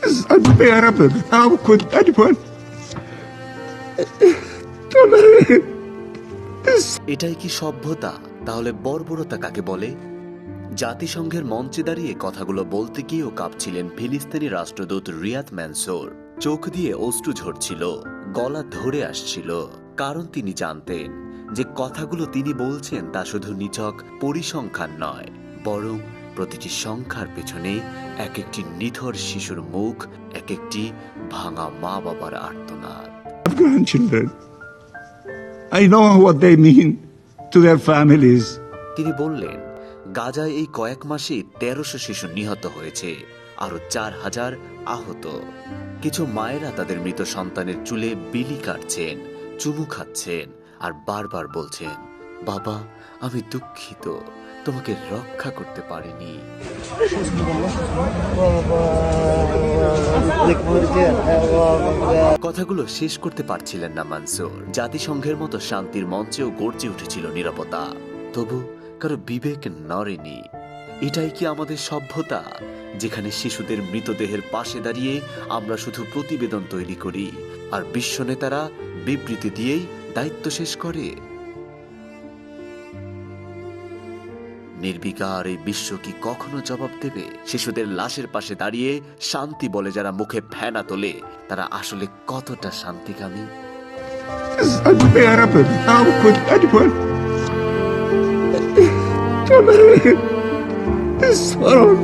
It's unbearable. How could anyone tolerate this? এটাই কি সভ্যতা? তাহলে বর্বরতা কাকে বলে? জাতিসংঘের মঞ্চে দাঁড়িয়ে কথাগুলো বলতে গিয়েও কাঁপছিলেন ফিলিস্তিনি রাষ্ট্রদূত রিয়াদ ম্যানসুর। চোখ দিয়ে অশ্রু ঝরছিল, গলা ধরে আসছিল, কারণ তিনি জানতেন যে কথাগুলো তিনি বলছেন তা শুধু নিছক পরিসংখ্যান নয়, বরং প্রতিটি সংখ্যার পেছনে এক একটি নিথর শিশুর মুখ, এক একটি ভাঙা মা বাবার আর্তনাদ। Grandchildren. I know what they mean to their families. তিনি বললেন, গাজায় এই কয়েক মাসে ১৩০০ শিশু নিহত হয়েছে, আরো ৪,০০০ আহত। কিছু মায়েরা তাদের মৃত সন্তানের চুলে বিলি কাটছেন, চুমু খাচ্ছেন আর বারবার বলছেন, বাবা আমি দুঃখিত, তোমাকে রক্ষা করতে পারিনি। কথাগুলো শেষ করতে পারছিলেন না মনসুর। জাতিসংঘের মতো শান্তির মঞ্চেও গর্জে উঠেছিল নীরবতা, তবু কারো বিবেক নড়েনি। এটাই কি আমাদের সভ্যতা, যেখানে শিশুদের মৃতদেহের পাশে দাঁড়িয়ে আমরা শুধু প্রতিবেদন তৈরি করি আর বিশ্ব নেতারা বিবৃতি দিয়েই দায়িত্ব শেষ করে? নির্বিকার এই বিশ্ব কি কখনো জবাব দেবে? শিশুদের লাশের পাশে দাঁড়িয়ে শান্তি বলে যারা মুখে ফেনা তোলে, তারা আসলে কতটা শান্তিকামী? It's unbearable. How could anyone tolerate this horror?